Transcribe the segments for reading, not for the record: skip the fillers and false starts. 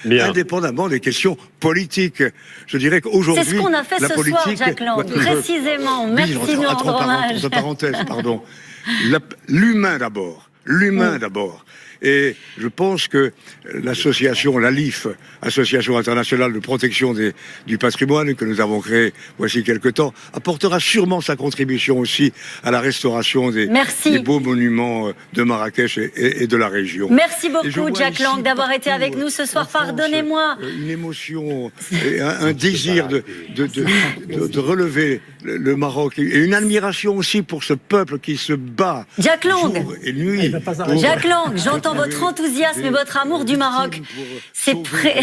Bien. indépendamment des questions politiques. Je dirais qu'aujourd'hui, c'est ce qu'on a fait ce soir, Jack Lang, précisément. Merci de nous rendre hommage. Entre parenthèses, pardon. L'humain d'abord. L'humain d'abord. Et je pense que l'association, l'ALIF, Association internationale de protection du patrimoine, que nous avons créée voici quelque temps, apportera sûrement sa contribution aussi à la restauration des beaux monuments de Marrakech et de la région. Merci beaucoup, Jack Lang, d'avoir été avec nous ce soir. Pardonnez-moi. Une émotion, un désir de relever le Maroc et une admiration aussi pour ce peuple qui se bat Jack Lang. jour et nuit. Jack Lang, j'entends votre enthousiasme et votre amour du Maroc. C'est prêt.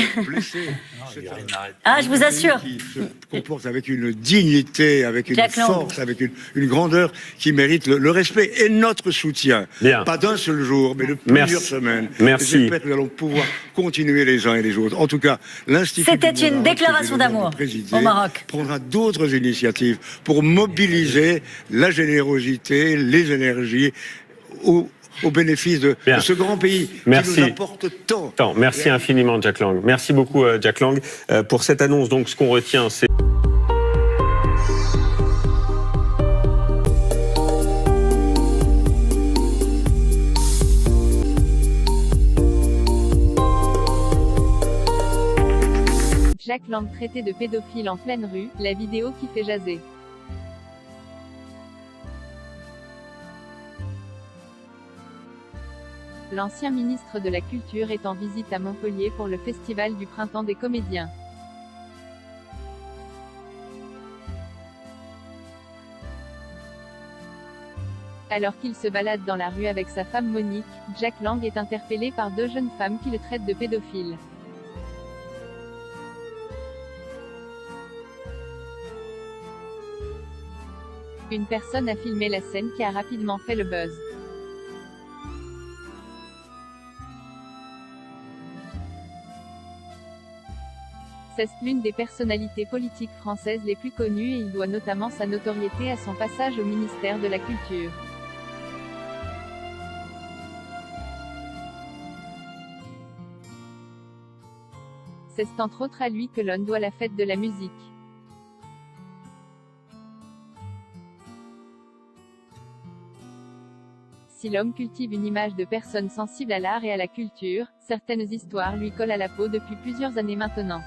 Ah, je vous assure. Qui se comporte avec une dignité, avec une force, avec une grandeur qui mérite le respect et notre soutien. Bien. Pas d'un seul jour, mais de plusieurs semaines. Merci. J'espère que nous allons pouvoir continuer les uns et les autres. En tout cas, l'Institut C'était une déclaration d'amour au Maroc. Prendra d'autres initiatives pour mobiliser la générosité, les énergies au bénéfice de ce grand pays qui nous apporte tant. Merci infiniment, Jack Lang. Merci beaucoup, Jack Lang. Pour cette annonce, donc, ce qu'on retient, c'est... Jack Lang traité de pédophile en pleine rue, la vidéo qui fait jaser. L'ancien ministre de la Culture est en visite à Montpellier pour le Festival du Printemps des Comédiens. Alors qu'il se balade dans la rue avec sa femme Monique, Jack Lang est interpellé par deux jeunes femmes qui le traitent de pédophile. Une personne a filmé la scène qui a rapidement fait le buzz. C'est l'une des personnalités politiques françaises les plus connues et il doit notamment sa notoriété à son passage au ministère de la Culture. C'est entre autres à lui que l'on doit la fête de la musique. Si l'homme cultive une image de personne sensible à l'art et à la culture, certaines histoires lui collent à la peau depuis plusieurs années maintenant.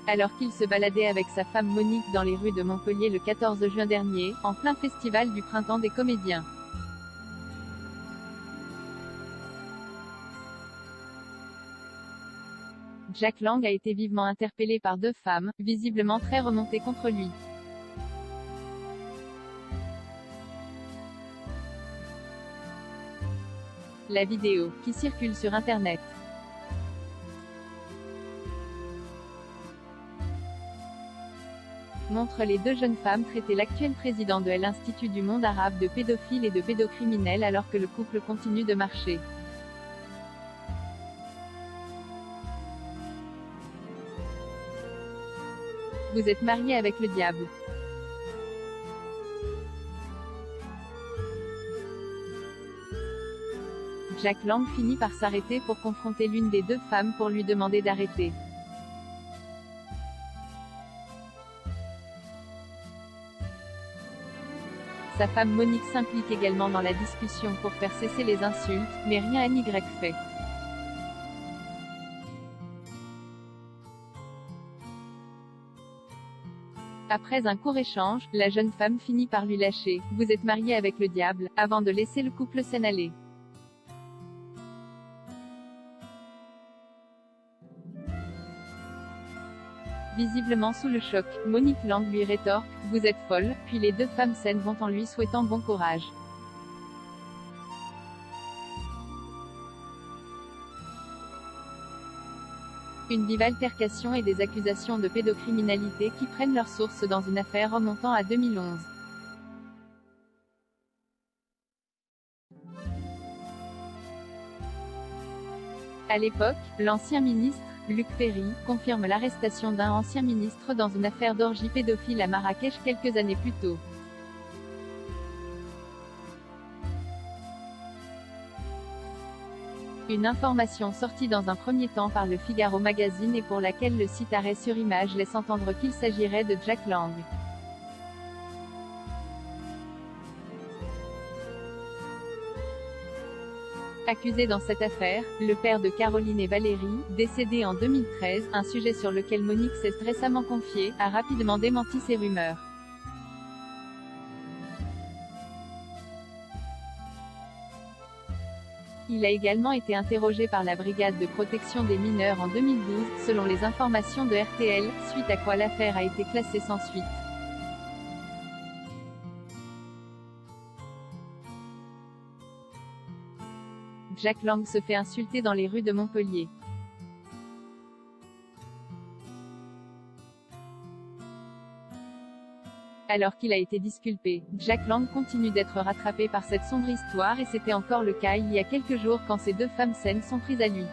Alors qu'il se baladait avec sa femme Monique dans les rues de Montpellier le 14 juin dernier, en plein festival du Printemps des Comédiens. Jack Lang a été vivement interpellé par deux femmes, visiblement très remontées contre lui. La vidéo, qui circule sur Internet, montre les deux jeunes femmes traiter l'actuel président de l'Institut du monde arabe de pédophile et de pédocriminel alors que le couple continue de marcher. Vous êtes marié avec le diable. Jack Lang finit par s'arrêter pour confronter l'une des deux femmes pour lui demander d'arrêter. Sa femme Monique s'implique également dans la discussion pour faire cesser les insultes, mais rien n'y fait. Après un court échange, la jeune femme finit par lui lâcher « Vous êtes marié avec le diable » avant de laisser le couple s'en aller. Visiblement sous le choc, Monique Lang lui rétorque « Vous êtes folle », puis les deux femmes saines vont en lui souhaitant bon courage. Une vive altercation et des accusations de pédocriminalité qui prennent leur source dans une affaire remontant à 2011. À l'époque, l'ancien ministre, Luc Ferry, confirme l'arrestation d'un ancien ministre dans une affaire d'orgie pédophile à Marrakech quelques années plus tôt. Une information sortie dans un premier temps par le Figaro Magazine et pour laquelle le site Arrêt sur Image laisse entendre qu'il s'agirait de Jack Lang. Accusé dans cette affaire, le père de Caroline et Valérie, décédé en 2013, un sujet sur lequel Monique s'est récemment confiée, a rapidement démenti ces rumeurs. Il a également été interrogé par la Brigade de protection des mineurs en 2012, selon les informations de RTL, suite à quoi l'affaire a été classée sans suite. Jack Lang se fait insulter dans les rues de Montpellier. Alors qu'il a été disculpé, Jack Lang continue d'être rattrapé par cette sombre histoire et c'était encore le cas il y a quelques jours quand ces deux femmes saines sont prises à lui.